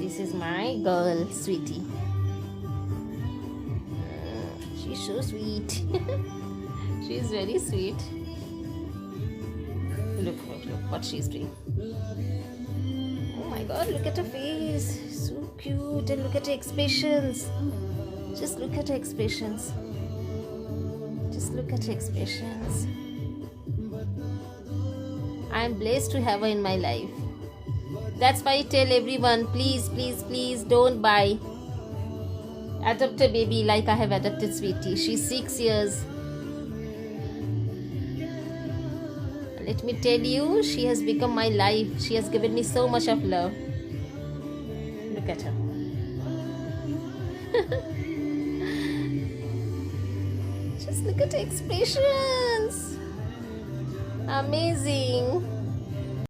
This is my girl, sweetie. She's so sweet. She's very sweet. Look what she's doing. Oh my god, look at her face. So cute. And look at her expressions. Just look at her expressions. Just look at her expressions. I'm blessed to have her in my life. That's why I tell everyone, please, please, please don't buy. Adopt a baby like I have adopted Sweetie. She's 6 years. Let me tell you, she has become my life. She has given me so much of love. Look at her. Just look at her expressions. Amazing.